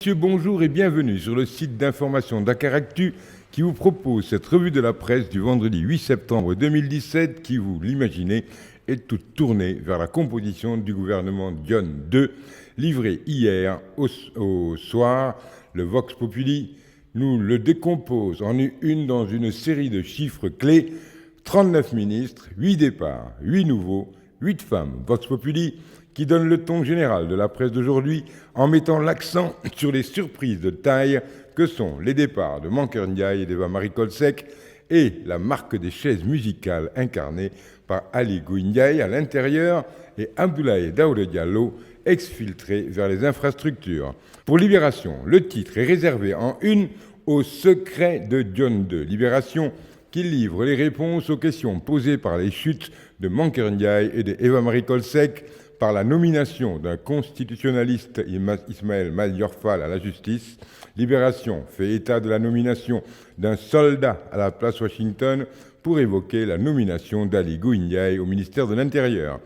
messieurs, bonjour et bienvenue sur le site d'information Dakaractu qui vous propose cette revue de la presse du vendredi 8 septembre 2017 qui, vous l'imaginez, est toute tournée vers la composition du gouvernement Dione II, livré hier au soir. Le Vox Populi nous le décompose en une dans une série de chiffres clés. 39 ministres, 8 départs, 8 nouveaux, 8 femmes. Vox Populi qui donne le ton général de la presse d'aujourd'hui en mettant l'accent sur les surprises de taille que sont les départs de Mankeur Ndiaye et d'Eva Marie Kolsek et la marque des chaises musicales incarnée par Aly Ngouille Ndiaye à l'intérieur et Abdoulaye Daouda Diallo exfiltré vers les infrastructures. Pour Libération, le titre est réservé en une au secret de Dione II. Libération qui livre les réponses aux questions posées par les chutes de Mankeur Ndiaye et d'Eva Marie Kolsek par la nomination d'un constitutionnaliste Ismaël Madior Fall à la justice. Libération fait état de la nomination d'un soldat à la place Washington pour évoquer la nomination d'Aly Ngouille Ndiaye au ministère de l'Intérieur.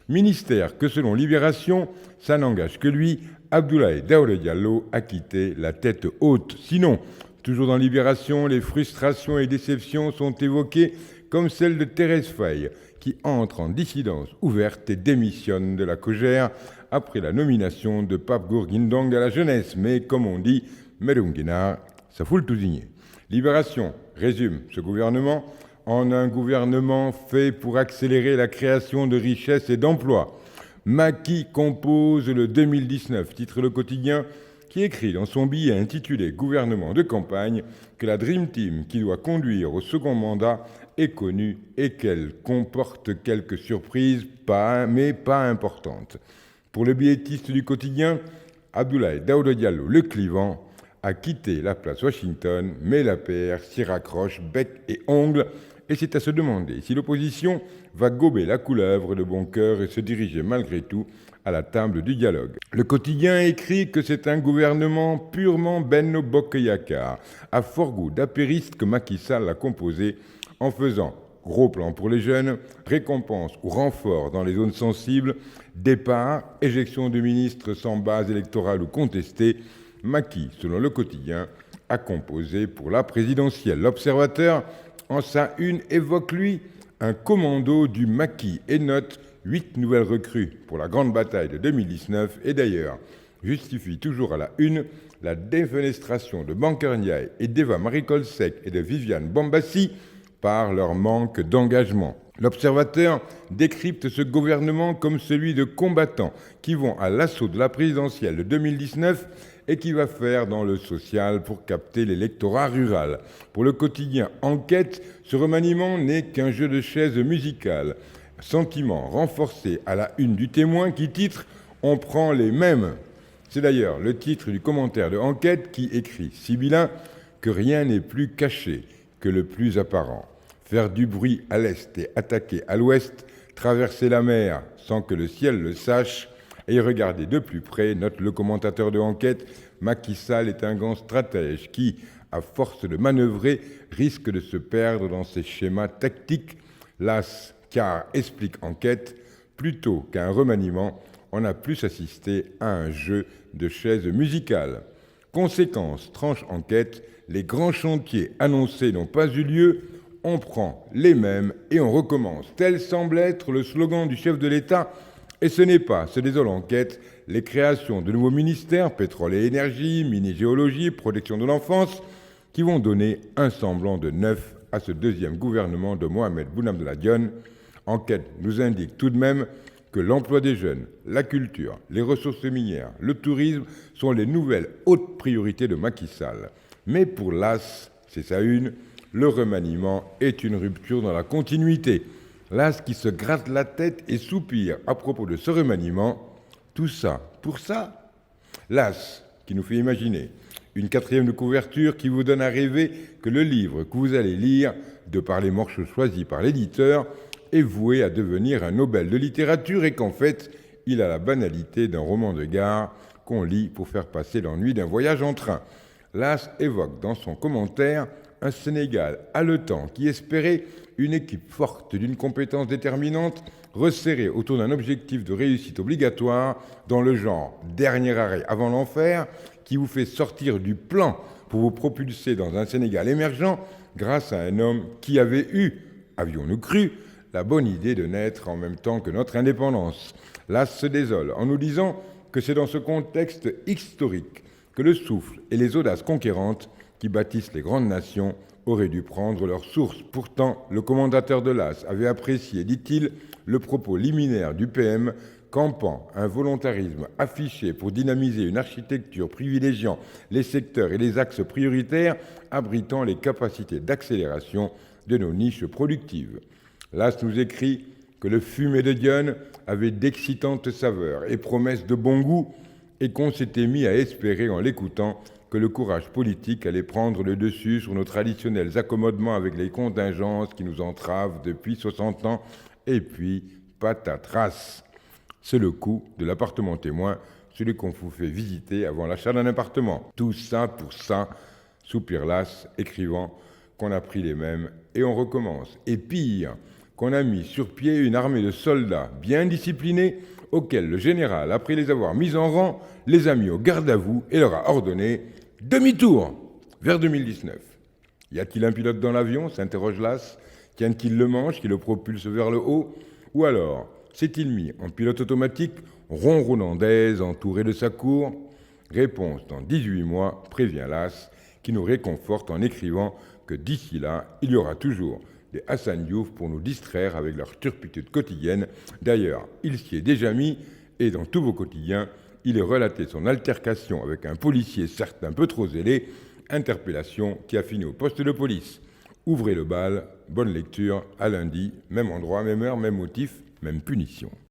Ministère que, selon Libération, ça n'engage que lui, Abdoulaye Daouda Diallo a quitté la tête haute. Sinon, toujours dans Libération, les frustrations et déceptions sont évoquées comme celle de Thérèse Faye, qui entre en dissidence ouverte et démissionne de la Cogère après la nomination de Pape Gourguindong à la jeunesse. Mais comme on dit, Medunguinar, ça fout le tousigné. Libération résume ce gouvernement en un gouvernement fait pour accélérer la création de richesses et d'emplois. Macky compose le 2019, titre Le Quotidien, qui écrit dans son billet intitulé « Gouvernement de campagne » que la Dream Team qui doit conduire au second mandat est connue et qu'elle comporte quelques surprises, mais pas importantes. Pour le billettiste du quotidien, Abdoulaye Daouda Diallo, le clivant, a quitté la place Washington, mais la PR s'y raccroche bec et ongles, et c'est à se demander si l'opposition va gober la couleuvre de bon cœur et se diriger malgré tout à la table du dialogue. Le quotidien écrit que c'est un gouvernement purement Benno Bokk Yakaar, à fort goût d'apériste que Macky Sall a composé en faisant gros plan pour les jeunes, récompense ou renfort dans les zones sensibles, départ, éjection de ministres sans base électorale ou contestée. Macky, selon le quotidien, a composé pour la présidentielle. L'Observateur, en sa une, évoque, lui, un commando du Macky et note 8 nouvelles recrues pour la grande bataille de 2019 et d'ailleurs justifie toujours à la une la défenestration de Mankeur Ndiaye et d'Eva Marie Kolsek et de Viviane Bambassi par leur manque d'engagement. L'Observateur décrypte ce gouvernement comme celui de combattants qui vont à l'assaut de la présidentielle de 2019 et qui va faire dans le social pour capter l'électorat rural. Pour le quotidien Enquête, ce remaniement n'est qu'un jeu de chaises musicales. Sentiment renforcé à la une du Témoin qui titre « On prend les mêmes ». C'est d'ailleurs le titre du commentaire de Enquête qui écrit sibyllin que rien n'est plus caché que le plus apparent. Faire du bruit à l'est et attaquer à l'ouest, traverser la mer sans que le ciel le sache et regarder de plus près, note le commentateur de Enquête, Macky Sall est un grand stratège qui, à force de manœuvrer, risque de se perdre dans ses schémas tactiques. Las, car, explique Enquête, plutôt qu'à un remaniement, on a plus assisté à un jeu de chaises musicales. Conséquence, tranche Enquête, les grands chantiers annoncés n'ont pas eu lieu, on prend les mêmes et on recommence. Tel semble être le slogan du chef de l'État, et ce n'est pas, se désole Enquête, les créations de nouveaux ministères, pétrole et énergie, mini-géologie, protection de l'enfance, qui vont donner un semblant de neuf à ce deuxième gouvernement de Mohamed Boun Abdallah Dionne. Enquête nous indique tout de même que l'emploi des jeunes, la culture, les ressources minières, le tourisme sont les nouvelles hautes priorités de Macky Sall. Mais pour l'AS, c'est sa une, le remaniement est une rupture dans la continuité. L'AS qui se gratte la tête et soupire à propos de ce remaniement. Tout ça pour ça. L'AS qui nous fait imaginer une quatrième de couverture qui vous donne à rêver que le livre que vous allez lire, de par les morceaux choisis par l'éditeur, est voué à devenir un Nobel de littérature et qu'en fait, il a la banalité d'un roman de gare qu'on lit pour faire passer l'ennui d'un voyage en train. L'AS évoque dans son commentaire un Sénégal haletant qui espérait une équipe forte d'une compétence déterminante resserrée autour d'un objectif de réussite obligatoire dans le genre dernier arrêt avant l'enfer qui vous fait sortir du plan pour vous propulser dans un Sénégal émergent grâce à un homme qui avait eu, avions-nous cru, la bonne idée de naître en même temps que notre indépendance. L'As se désole en nous disant que c'est dans ce contexte historique que le souffle et les audaces conquérantes qui bâtissent les grandes nations auraient dû prendre leur source. Pourtant, le commandateur de l'As avait apprécié, dit-il, le propos liminaire du PM campant un volontarisme affiché pour dynamiser une architecture privilégiant les secteurs et les axes prioritaires abritant les capacités d'accélération de nos niches productives. L'As nous écrit que le fumet de Dionne avait d'excitantes saveurs et promesses de bon goût et qu'on s'était mis à espérer en l'écoutant que le courage politique allait prendre le dessus sur nos traditionnels accommodements avec les contingences qui nous entravent depuis 60 ans. Et puis, patatras. C'est le coût de l'appartement témoin, celui qu'on vous fait visiter avant l'achat d'un appartement. Tout ça pour ça, soupire l'As, écrivant qu'on a pris les mêmes et on recommence. Et pire, qu'on a mis sur pied une armée de soldats bien disciplinés auxquels le général, après les avoir mis en rang, les a mis au garde à vous et leur a ordonné demi-tour vers 2019. Y a-t-il un pilote dans l'avion s'interroge l'As. Tient-il le manche qui le propulse vers le haut? Ou alors s'est-il mis en pilote automatique, ronronnant d'aise, entouré de sa cour? Réponse dans 18 mois, prévient l'As, qui nous réconforte en écrivant que d'ici là, il y aura toujours des Hassan Diouf pour nous distraire avec leur turpitude quotidienne. D'ailleurs, il s'y est déjà mis, et dans tous vos quotidiens, il est relaté son altercation avec un policier certes un peu trop zélé, interpellation qui a fini au poste de police. Ouvrez le bal, bonne lecture, à lundi, même endroit, même heure, même motif, même punition.